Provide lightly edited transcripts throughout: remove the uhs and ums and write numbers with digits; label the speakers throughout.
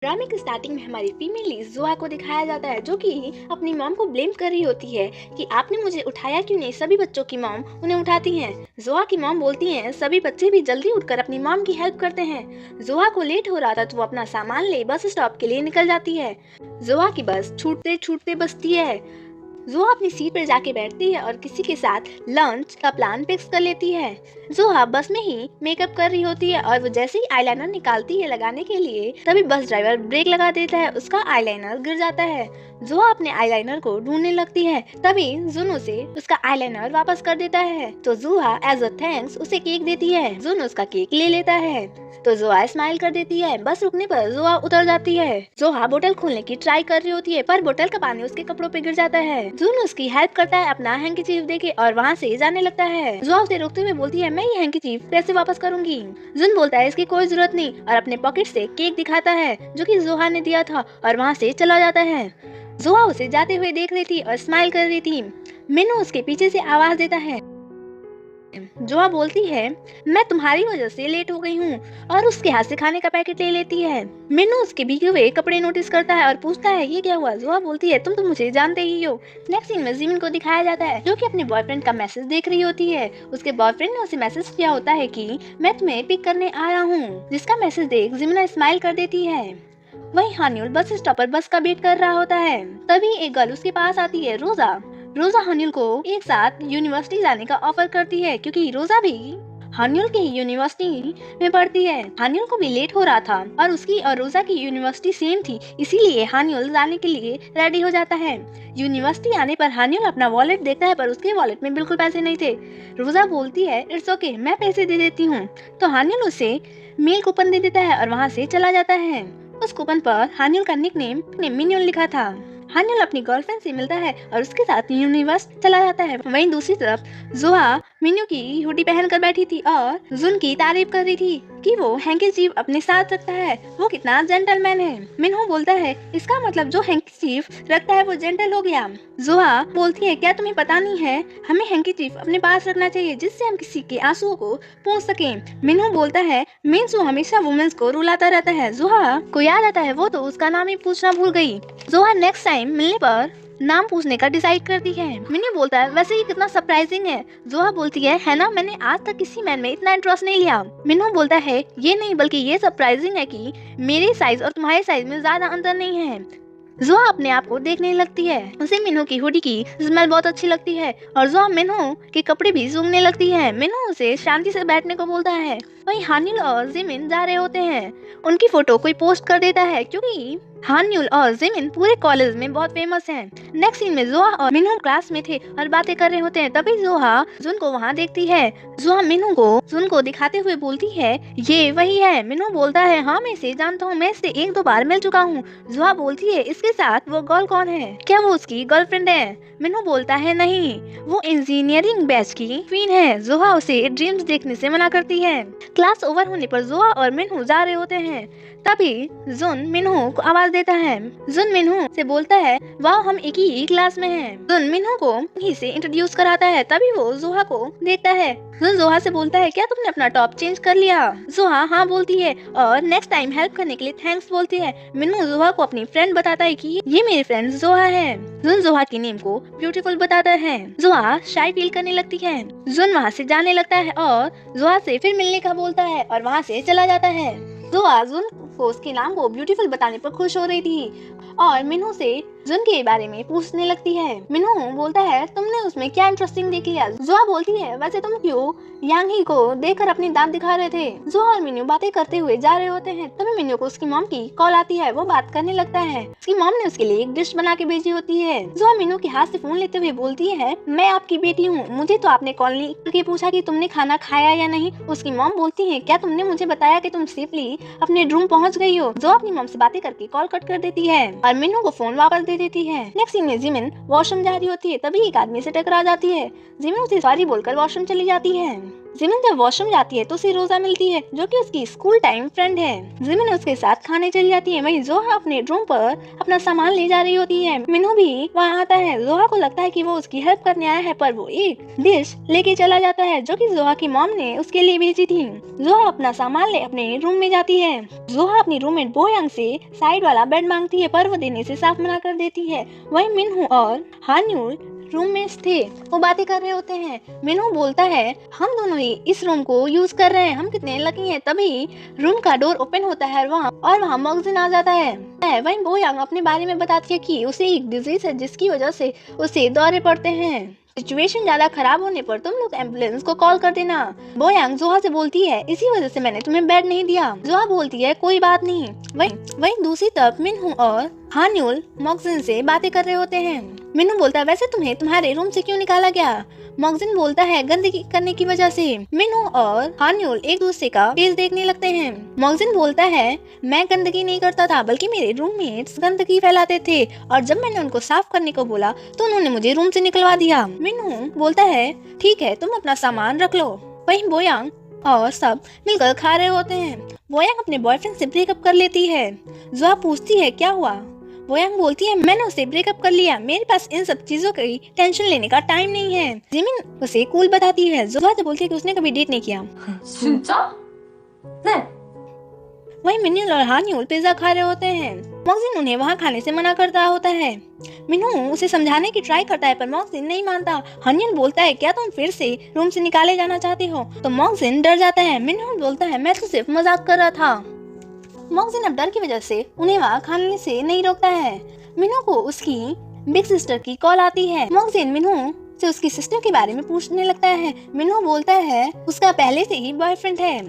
Speaker 1: ड्रामे की स्टार्टिंग में हमारी फीमेल लीड जोहा को दिखाया जाता है, जो कि अपनी मॉम को ब्लेम कर रही होती है कि आपने मुझे उठाया क्यों नहीं, सभी बच्चों की मॉम उन्हें उठाती हैं। जोहा की मॉम बोलती हैं सभी बच्चे भी जल्दी उठकर अपनी मॉम की हेल्प करते हैं। जोहा को लेट हो रहा था तो वो अपना सामान ले बस स्टॉप के लिए निकल जाती है। जोहा की बस छूटते छूटते बसती है। जोहा अपनी सीट पर जाके बैठती है और किसी के साथ लंच का प्लान फिक्स कर लेती है। जोहा बस में ही मेकअप कर रही होती है और वो जैसे ही आईलाइनर निकालती है लगाने के लिए, तभी बस ड्राइवर ब्रेक लगा देता है, उसका आईलाइनर गिर जाता है। जोहा अपने आईलाइनर को ढूंढने लगती है, तभी जुन उसे उसका आईलाइनर वापस कर देता है। तो जोहा एज अ थैंक्स उसे केक देती है। जुन उसका केक ले लेता है तो जोहा स्माइल कर देती है। बस रुकने पर जोहा उतर जाती है। जोहा बोतल खोलने की ट्राई कर रही होती है पर बोतल का पानी उसके कपड़ों पे गिर जाता है। जुन उसकी हेल्प करता है अपना हैंकीचीफ देके और वहाँ से जाने लगता है। जोहा उसे रोकते हुए बोलती है मैं ये हैंकीचीफ कैसे वापस करूंगी। जुन बोलता है इसकी कोई जरूरत नहीं और अपने पॉकेट से केक दिखाता है जो कि जोहा ने दिया था और वहाँ से चला जाता है। जोहा उसे जाते हुए देख रही थी और स्माइल कर रही थी। मिनू उसके पीछे से आवाज देता है। जोहा बोलती है मैं तुम्हारी वजह से लेट हो गई हूँ और उसके हाथ से खाने का पैकेट ले लेती है। मिनू उसके भीगे हुए कपड़े नोटिस करता है और पूछता है ये क्या हुआ। जोहा बोलती है तुम तो मुझे जानते ही हो। नेक्स्ट सीन में जिमिन को दिखाया जाता है जो कि अपने बॉयफ्रेंड का मैसेज देख रही होती है। उसके बॉयफ्रेंड ने उसे मैसेज किया होता है कि मैं तुम्हें पिक करने आया हूँ, जिसका मैसेज देख जिमिन स्माइल कर देती है। वहीं हान्युल बस स्टॉप पर बस का वेट कर रहा होता है। तभी एक गर्ल उसके पास आती है, रोजा। रोजा हान्युल को एक साथ यूनिवर्सिटी जाने का ऑफर करती है क्योंकि रोजा भी हान्युल की यूनिवर्सिटी में पढ़ती है। हान्युल को भी लेट हो रहा था और उसकी और रोजा की यूनिवर्सिटी सेम थी, इसीलिए हान्युल जाने के लिए रेडी हो जाता है। यूनिवर्सिटी आने पर हान्युल अपना वॉलेट देखता है पर उसके वॉलेट में बिल्कुल पैसे नहीं थे। रोजा बोलती है इट्स ओके मैं पैसे दे देती हूँ, तो हान्युल उसे मेल कूपन दे देता है और वहाँ से चला जाता है। उस कूपन पर हान्युल का निकनेम मिन्युल लिखा था। हान्युल अपनी गर्लफ्रेंड से मिलता है और उसके साथ यूनिवर्स चला जाता है। वहीं दूसरी तरफ जोहा मिन्यू की हुडी पहनकर बैठी थी और जुन की तारीफ कर रही थी कि वो हैंकीचीफ अपने साथ रखता है, वो कितना जेंटलमैन है। मिन्हू बोलता है इसका मतलब जो हैंकीचीफ रखता है वो जेंटल हो गया। जोहा बोलती है क्या तुम्हें पता नहीं है, हमें हैंकीचीफ अपने पास रखना चाहिए जिससे हम किसी के आंसुओं को पोंछ सकें। मिन्हू बोलता है मीन्स वो हमेशा वुमेन्स को रुलाता रहता है। जोहा को याद आता है वो तो उसका नाम ही पूछना भूल गई। जोहा नेक्स्ट टाइम मिलने पर नाम पूछने का डिसाइड करती है। मिन्यू बोलता है वैसे ये कितना सरप्राइजिंग है। जोहा बोलती है ना, मैंने आज तक किसी मैन में इतना इंटरेस्ट नहीं लिया। मिन्यू बोलता है ये नहीं बल्कि ये सरप्राइजिंग है कि मेरे साइज और तुम्हारे साइज में ज्यादा अंतर नहीं है। जोहा अपने आप को देखने लगती है, उसे मिन्हू की हुडी की स्मेल बहुत अच्छी लगती है और जोहा मिन्हू के कपड़े भी सूंघने लगती है। मिन्हू उसे शांति से बैठने को बोलता है। वहीं हान्युल और जिमिन जा रहे होते हैं, उनकी फोटो कोई पोस्ट कर देता है क्योंकि हान्युल और जिमिन पूरे कॉलेज में बहुत फेमस हैं। नेक्स्ट सीन में जोहा और मिन्हू क्लास में थे और बातें कर रहे होते हैं, तभी जोहा जुन को वहाँ देखती है। जोहा मिन्हू को जुन को दिखाते हुए बोलती है ये वही है। मिन्हू बोलता है हाँ मैं इसे जानता हूँ, मैं इससे एक दो बार मिल चुका हूँ। जोहा बोलती है इसके साथ वो गर्ल कौन है, क्या वो उसकी गर्लफ्रेंड है। मिन्हू बोलता है नहीं, वो इंजीनियरिंग बैच की क्वीन है। जोहा उसे ड्रीम्स देखने से मना करती है। क्लास ओवर होने पर जोहा और मिन्हू जा रहे होते हैं, तभी जुन मिन्हू को आवाज देता है। जुन मिन्हू से बोलता है वाह हम एक ही क्लास में हैं। जुन मिन्हू को ही से इंट्रोड्यूस कराता है, तभी वो जोहा को देखता है। जुन जोहा से बोलता है क्या तुमने अपना टॉप चेंज कर लिया। जोहा हाँ बोलती है और नेक्स्ट टाइम हेल्प करने के लिए थैंक्स बोलती है। मिन्हू जोहा को अपनी फ्रेंड बताता है कि ये मेरी फ्रेंड जोहा है। जुन जोहा के नेम को ब्यूटीफुल बताता है। जोहा शाय फील करने लगती है। जुन वहाँ से जाने लगता है और जोहा से फिर मिलने का बोलता है और वहाँ से चला जाता है। जोहा जुन को उसके नाम को ब्यूटीफुल बताने पर खुश हो रही थी और मिन्हू से जुन के बारे में पूछने लगती है। मिन्हू बोलता है तुमने उसमें क्या इंटरेस्टिंग देख लिया। जोहा बोलती है वैसे तुम क्यों यांग ही को देखकर अपने दांत दिखा रहे थे। जोहा और मिन्हू बातें करते हुए जा रहे होते हैं, तभी मिन्हू को उसकी मॉम की कॉल आती है। वो बात करने लगता है, उसकी मॉम ने उसके लिए एक डिश बना के भेजी होती है। जोहा मिन्हू के हाथ से फोन लेते हुए बोलती है मैं आपकी बेटी हूँ, मुझे तो आपने कॉल नहीं करके पूछा कि तुमने खाना खाया या नहीं। उसकी मॉम बोलती है क्या तुमने मुझे बताया कि तुम सेफली अपने रूम पहुँच गई हो। जो अपनी मॉम से बातें करके कॉल कट कर देती है और मिन्हू को फोन वापस दे देती है। नेक्स्ट सीन में जिमिन वॉशरूम जा रही होती है, तभी एक आदमी से टकरा जाती है। जिमिन उसे सॉरी बोलकर वॉशरूम चली जाती है। जिमिन जब वॉशरूम जाती है तो उसे रोजा मिलती है जो कि उसकी स्कूल टाइम फ्रेंड है। जिमिन उसके साथ खाने चली जाती है। वहीं जोहा अपने रूम पर अपना सामान ले जा रही होती है। मिनू भी वहाँ आता है। जोहा को लगता है कि वो उसकी हेल्प करने आया है, पर वो एक डिश लेके चला जाता है जो कि जोहा की मॉम ने उसके लिए भेजी थी। जोहा अपना सामान ले अपने रूम में जाती है। जोहा अपनी रूममेट बोयांग से साइड वाला बेड मांगती है, पर वो देने से साफ मना कर देती है। वहीं मिनहू और हान्यूल रूममेट्स थे, वो बातें कर रहे होते हैं। मिनू बोलता है हम दोनों ही इस रूम को यूज कर रहे हैं, हम कितने लकी हैं। तभी रूम का डोर ओपन होता है और वहाँ मॉक्सिन आ जाता है। वहीं बोयांग अपने बारे में बताती है कि उसे एक डिजीज है जिसकी वजह से उसे दौरे पड़ते हैं। सिचुएशन ज्यादा खराब होने पर तुम लोग एम्बुलेंस को कॉल कर देना। बोयांग जोहा से बोलती है इसी वजह से मैंने तुम्हें बेड नहीं दिया। जोहा बोलती है कोई बात नहीं। वहीं दूसरी तरफ मिनहू और हान्यूल मॉक्सिन से बातें कर रहे होते हैं। मिनू बोलता है वैसे तुम्हें तुम्हारे रूम से क्यों निकाला गया। मॉक्सिन बोलता है गंदगी करने की वजह से। मिनू और हान्यूल एक दूसरे का फेस देखने लगते हैं। मॉक्सिन बोलता है मैं गंदगी नहीं करता था, बल्कि मेरे रूममेट्स गंदगी फैलाते थे, और जब मैंने उनको साफ करने को बोला तो उन्होंने मुझे रूम से निकलवा दिया। मिनू बोलता है ठीक है तुम अपना सामान रख लो। वहीं बोयांग और सब मिलकर खा रहे होते हैं। बोयांग अपने बॉयफ्रेंड से ब्रेकअप कर लेती है। जोहा पूछती है क्या हुआ। बोयांग बोलती है मैंने उससे ब्रेकअप कर लिया, मेरे पास इन सब चीजों की टेंशन लेने का टाइम नहीं है। जिमिन उसे कूल बताती है। जोहा से बोलती है कि उसने कभी डेट नहीं किया।
Speaker 2: 진짜? 네.
Speaker 1: वहीं मिन्यूल और हान्यूल पिज्जा खा रहे होते हैं। मॉक्सिन उन्हें वहाँ खाने से मना करता होता है। मिनू उसे समझाने की ट्राई करता है पर मॉक्सिन नहीं मानता। हान्यूल बोलता है क्या तुम फिर से रूम से निकाले जाना चाहते हो, तो मॉक्सिन डर जाता है। मिनू बोलता है मैं तो सिर्फ मजाक कर रहा था। मॉक्सिन अब डर की वजह से उन्हें वहाँ खाने से नहीं रोकता है। मिनू को उसकी बिग सिस्टर की कॉल आती है। मॉक्सिन मिनू से उसकी सिस्टर के बारे में पूछने लगता है। मिनू बोलता है उसका पहले से ही बॉयफ्रेंड है।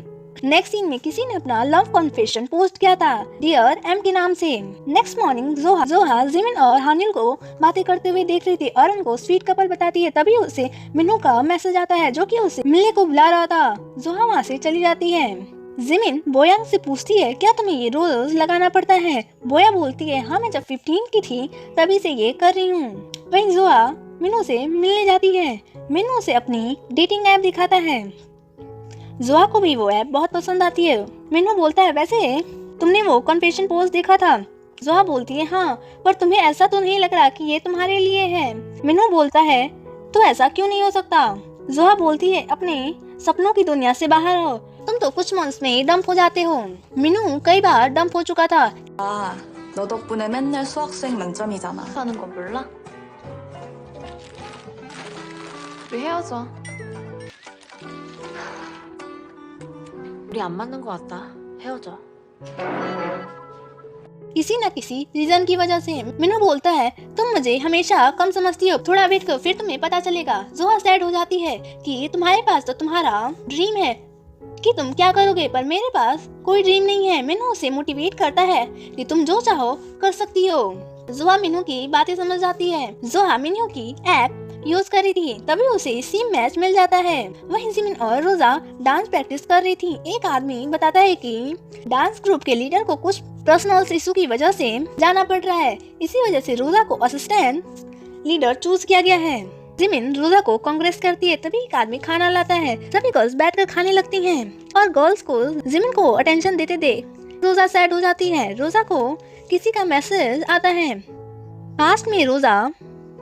Speaker 1: नेक्स्ट सीन में किसी ने अपना लव कॉन्फेशन पोस्ट किया था डियर एम के नाम से। नेक्स्ट मॉर्निंग जोहा जिमिन और हान्यूल को बातें करते हुए देख रही थी और उनको स्वीट कपल बताती है। तभी उसे मिनू का मैसेज आता है जो कि उसे मिलने को बुला रहा था। जोहा वहाँ से चली जाती है। जिमिन बोयांग से पूछती है क्या तुम्हें ये रोज लगाना पड़ता है। बोया बोलती है हाँ मैं जब 15 की थी तभी से ये कर रही हूँ। वहीं जोहा मिनू से मिलने जाती है। मिनू से अपनी डेटिंग ऐप दिखाता है। जोहा को भी वो ऐप बहुत पसंद आती है। मिनू बोलता है वैसे तुमने वो कन्फेशन पोस्ट देखा था। जोहा बोलती है हाँ, पर तुम्हें ऐसा तो नहीं लग रहा कि ये तुम्हारे लिए है। मिनू बोलता है तो ऐसा क्यों नहीं हो सकता। जोहा बोलती है अपने सपनों की दुनिया से बाहर हो, तुम तो कुछ मंथ्स में डंप हो जाते हो। मिनू कई बार डंप हो चुका था।
Speaker 2: 너 덕분에 맨날 수학생 만점이잖아. 하는 거 몰라? 우리 헤어져. 우리 안 맞는 거 같다. 헤어져.
Speaker 1: किसी न किसी रीजन की वजह से। मिनू बोलता है तुम मुझे हमेशा कम समझती हो, थोड़ा वेट करो फिर तुम्हें पता चलेगा। जोहा सैड हो जाती है कि तुम्हारे पास तो तुम्हारा ड्रीम है कि तुम क्या करोगे, पर मेरे पास कोई ड्रीम नहीं है। मिनू उसे मोटिवेट करता है कि तुम जो चाहो कर सकती हो। जोहा मिनू की बातें समझ जाती है। जोहा मिनू की ऐप यूज कर रही थी, तभी उसे सिम मैच मिल जाता है। वहीं जिमिन और रोजा डांस प्रैक्टिस कर रही थी। एक आदमी बताता है कि डांस ग्रुप के लीडर को कुछ पर्सनल इशू की वजह से जाना पड़ रहा है, इसी वजह से रोजा को असिस्टेंट लीडर चूज किया गया है। जिमिन रोजा को कांग्रेस करती है। तभी एक आदमी खाना लाता है। सभी गर्ल्स बैठकर खाने लगती हैं और गर्ल्स को जिमिन को अटेंशन देते देख रोजा सैड हो जाती है। रोजा को किसी का मैसेज आता है। पास्ट में रोजा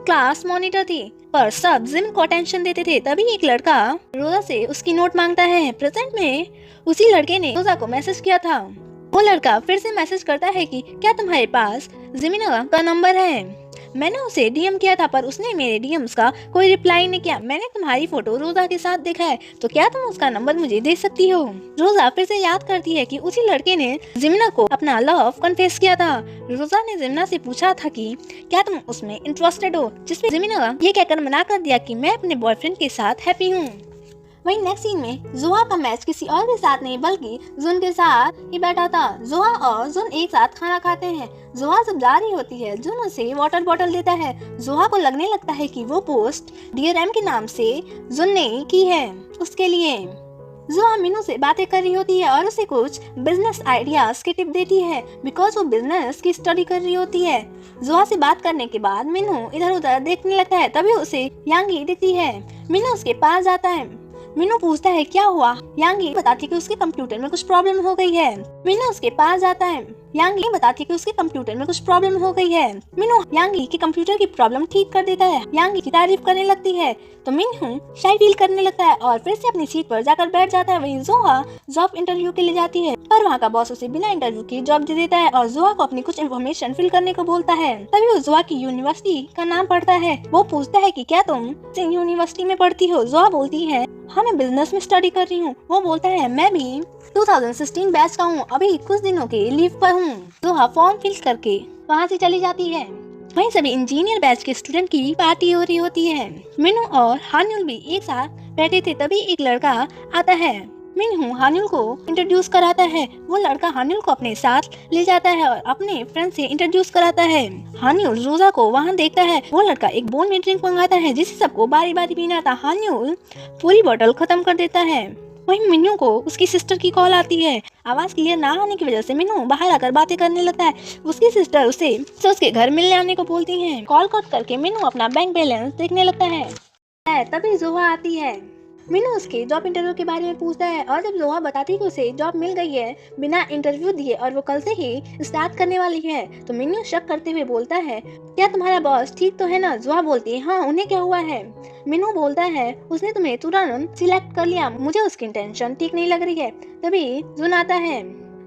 Speaker 1: क्लास मॉनिटर थी, पर सब जिमिन को अटेंशन देते थे। तभी एक लड़का रोजा से उसकी नोट मांगता है। प्रेजेंट में उसी लड़के ने रोजा को मैसेज किया था। वो लड़का फिर से मैसेज करता है कि क्या तुम्हारे पास जिमिन का नंबर है। मैंने उसे डीएम किया था, पर उसने मेरे डीएम्स का कोई रिप्लाई नहीं किया। मैंने तुम्हारी फोटो रोजा के साथ देखा है, तो क्या तुम उसका नंबर मुझे दे सकती हो। रोजा फिर से याद करती है कि उसी लड़के ने जिमिना को अपना लव कन्फेस किया था। रोजा ने जिमिना से पूछा था कि क्या तुम उसमें इंटरेस्टेड हो, जिसपे जिमिना ये कहकर मना कर दिया कि मैं अपने बॉयफ्रेंड के साथ हैप्पी हूँ। वहीं नेक्स्ट सीन में जोहा का मैच किसी और के साथ नहीं बल्कि जुन के साथ ही बैठा था। जोहा और जुन एक साथ खाना खाते हैं। जोहा जब जा रही होती है, जुन उसे वाटर बॉटल देता है। जोहा को लगने लगता है कि वो पोस्ट डियर एम के नाम से जुन ने की है उसके लिए। जोहा मिनू से बातें कर रही होती है और उसे कुछ बिजनेस आइडियाज की टिप देती है, बिकॉज वो बिजनेस की स्टडी कर रही होती है। जोहा से बात करने के बाद मिनू इधर उधर देखने लगता है। तभी उसे यांगी दिखती है। मिनू उसके पास जाता है। मीनू पूछता है क्या हुआ। यांगी बताती है कि उसके कंप्यूटर में कुछ प्रॉब्लम हो गई है। मीनू उसके पास जाता है। यांगी बताती है कि उसके कंप्यूटर में कुछ प्रॉब्लम हो गई है। मीनू यांगी के कंप्यूटर की प्रॉब्लम ठीक कर देता है। यांगी की तारीफ करने लगती है तो मीनू शाय फील करने लगता है और फिर से अपनी सीट पर जाकर बैठ जाता है। वहीं जोहा जॉब इंटरव्यू के लिए जाती है पर वहाँ का बॉस उसे बिना इंटरव्यू के जॉब दे देता है और जोहा को अपनी कुछ इन्फॉर्मेशन फिल करने को बोलता है। तभी वो जोहा की यूनिवर्सिटी का नाम पढ़ता है। वो पूछता है कि क्या तुम यूनिवर्सिटी में पढ़ती हो। जोहा बोलती है हाँ मैं बिजनेस में स्टडी कर रही हूँ। वो बोलता है मैं भी 2016 बैच का हूँ, अभी कुछ दिनों के लीव पर हूँ। जोहा फॉर्म फिल करके वहाँ से चली जाती है। वहीं सभी इंजीनियर बैच के स्टूडेंट की पार्टी हो रही होती है। मीनू और हान्युल भी एक साथ बैठे थे तभी एक लड़का आता है। मीनू हान्युल को इंट्रोड्यूस कराता है। वो लड़का हान्युल को अपने साथ ले जाता है और अपने फ्रेंड से इंट्रोड्यूस कराता है। हान्युल रोजा को वहाँ देखता है। वो लड़का एक बोल में ड्रिंक मंगाता है जिसे सबको बारी बारी पीना था। हान्युल पूरी बोतल खत्म कर देता है। वहीं मीनू को उसकी सिस्टर की कॉल आती है। आवाज क्लियर ना आने की वजह से मीनू बाहर आकर बातें करने लगता है। उसकी सिस्टर उसे उसके घर मिलने आने को बोलती है। कॉल कट करके मीनू अपना बैंक बैलेंस देखने लगता है। तभी जोहा आती है। मीनू उसके जॉब इंटरव्यू के बारे में पूछता है और जब जोहा बताती है कि उसे जॉब मिल गई है बिना इंटरव्यू दिए और वो कल से ही स्टार्ट करने वाली है तो मीनू शक करते हुए बोलता है क्या तुम्हारा बॉस ठीक तो है ना। जोहा बोलती है हाँ उन्हें क्या हुआ है। मीनू बोलता है उसने तुम्हें तुरंत सिलेक्ट कर लिया, मुझे उसकी इंटेंशन ठीक नहीं लग रही है। तभी जुन आता है।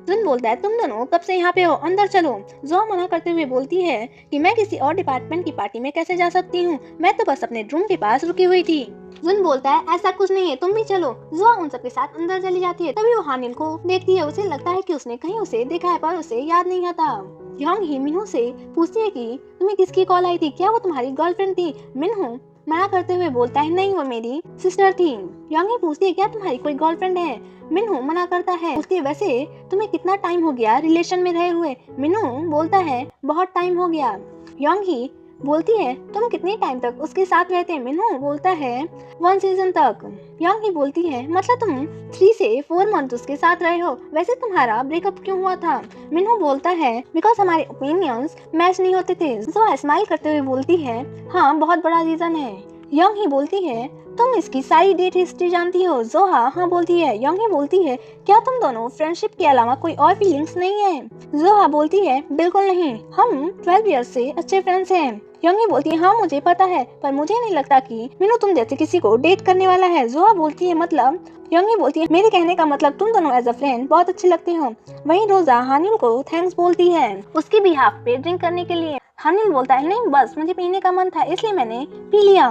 Speaker 1: जुन बोलता है तुम दोनों कब से यहाँ पे हो, अंदर चलो। जोहा मना करते हुए बोलती है कि मैं किसी और डिपार्टमेंट की पार्टी में कैसे जा सकती हूँ, मैं तो बस अपने रूम के पास रुकी हुई थी। जुन बोलता है ऐसा कुछ नहीं है, तुम भी चलो। जोहा उन सबके साथ अंदर चली जाती है। तभी वो हानिल को देखती है। उसे लगता है कि उसने कहीं उसे देखा है पर उसे याद नहीं आता। योंग ही मिनू से पूछती है कि तुम्हें किसकी कॉल आई थी, क्या वो तुम्हारी गर्लफ्रेंड थी। मिनू मना करते हुए बोलता है नहीं वो मेरी सिस्टर थी। योंग ही पूछती है क्या तुम्हारी कोई गर्लफ्रेंड है। मिनू मना करता है। उसके वैसे तुम्हें कितना टाइम हो गया रिलेशन में रहे हुए। मिनू बोलता है बहुत टाइम हो गया। योंग ही बोलती है तुम कितने टाइम तक उसके साथ रहते। मिनू बोलता है 1 सीजन तक। योंग ही बोलती है मतलब तुम 3 से 4 मंथ उसके साथ रहे हो, वैसे तुम्हारा ब्रेकअप क्यों हुआ था। मिनू बोलता है बिकॉज हमारे ओपिनियंस मैच नहीं होते थे। जोहा स्माइल करते हुए बोलती है हाँ बहुत बड़ा रीजन है। योंग ही बोलती है तुम इसकी सारी डेट हिस्ट्री जानती हो। जोहा हाँ बोलती है। योंग ही बोलती है क्या तुम दोनों फ्रेंडशिप के अलावा कोई और फीलिंग्स नहीं है। जोहा बोलती है बिल्कुल नहीं, हम 12 ईयर्स से अच्छे फ्रेंड्स हैं। योंग ही बोलती है हाँ मुझे पता है पर मुझे नहीं लगता कि मीनू तुम जैसे किसी को डेट करने वाला है। जोहा बोलती है मतलब। योंग ही बोलती है मेरे कहने का मतलब तुम दोनों एज अ फ्रेंड बहुत अच्छे लगते हो। वहीं रोजा हानिल को थैंक्स बोलती है उसके बिहाफ पे ड्रिंक करने के लिए। हानिल बोलता है नहीं बस मुझे पीने का मन था इसलिए मैंने पी लिया।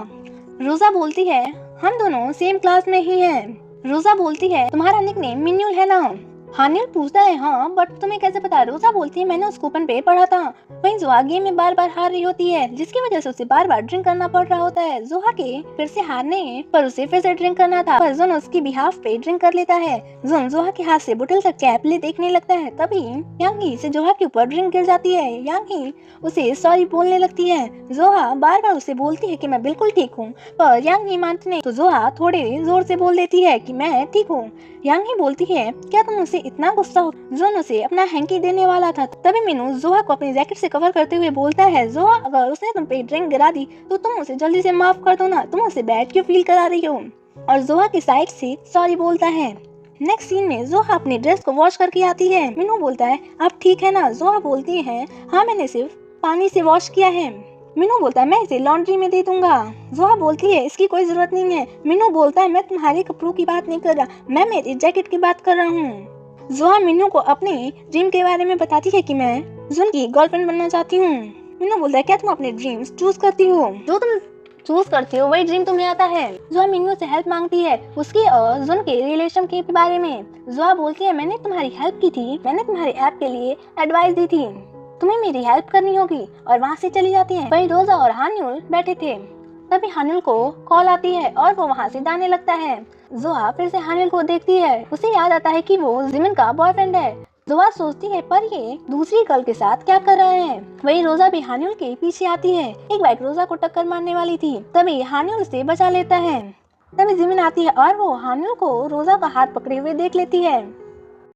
Speaker 1: रोजा बोलती है हम दोनों सेम क्लास में ही हैं। रोजा बोलती है तुम्हारा निकनेम मिन्यूल है ना। हानिल पूछता है हाँ बट तुम्हें कैसे पता। रोजा बोलती है मैंने उस कूपन पे पढ़ा था। वहीं जोहा गेम में बार बार हार रही होती है जिसकी वजह से उसे बार बार ड्रिंक करना पड़ रहा होता है। जोहा के फिर से हारने पर उसे फिर से ड्रिंक करना था पर जुन उसकी बिहाफ पे ड्रिंक कर लेता है। जुन जोहा के हाथ से बोतल का कैप ले देखने लगता है तभी यांगी से जोहा के ऊपर ड्रिंक गिर जाती है। यांगी उसे सॉरी बोलने लगती है। जोहा बार बार उसे बोलती है कि मैं बिल्कुल ठीक हूँ पर यांगी मानती नहीं तो जोहा थोड़े जोर से बोल देती है कि मैं ठीक हूँ। यांगी बोलती है क्या तुम उसे इतना गुस्सा हो। जुन उसे अपना हैंकी देने वाला था तभी मीनू जोहा को अपनी जैकेट से कवर करते हुए बोलता है जोहा अगर उसने तुम पे ड्रिंक गिरा दी तो तुम उसे जल्दी से माफ कर दो ना, तुम उसे बैड क्यों फील करा रही हो। और जोहा की साइड से सॉरी बोलता है। नेक्स्ट सीन में जोहा अपनी ड्रेस को वॉश करके आती है। मीनू बोलता है आप ठीक है ना। जोहा बोलती है हाँ मैंने सिर्फ पानी से वॉश किया है। मीनू बोलता है मैं इसे लॉन्ड्री में दे दूंगा। जोहा बोलती है इसकी कोई जरूरत नहीं है। मीनू बोलता है मैं तुम्हारे कपड़ों की बात नहीं कर रहा, मैं मेरी जैकेट की बात कर रहा हूँ। जोहा मीनू को अपनी ड्रीम के बारे में बताती है कि मैं जुन की गर्लफ्रेंड बनना चाहती हूँ। मीनू बोलता है क्या तुम अपने ड्रीम्स चूज करती हो, जो तुम चूज करती हो वही ड्रीम तुम्हें आता है। जोहा मीनू से हेल्प मांगती है उसकी और जुन के रिलेशन के बारे में। जोहा बोलती है मैंने तुम्हारी हेल्प की थी, मैंने तुम्हारे ऐप के लिए एडवाइस दी थी, तुम्हें मेरी हेल्प करनी होगी। और वहाँ से चली जाती है। वहीं रोजा और हान्युल बैठे थे तभी हानिल को कॉल आती है और वो वहाँ से जाने लगता है। जोहा फिर से हानिल को देखती है, उसे याद आता है कि वो जिमिन का बॉयफ्रेंड है। जोहा सोचती है पर ये दूसरी गर्ल के साथ क्या कर रहे हैं। वही रोजा भी हानिल के पीछे आती है। एक बाइक रोजा को टक्कर मारने वाली थी तभी हानिल उसे बचा लेता है। तभी जिमिन आती है और वो हानिल को रोजा का हाथ पकड़े हुए देख लेती है।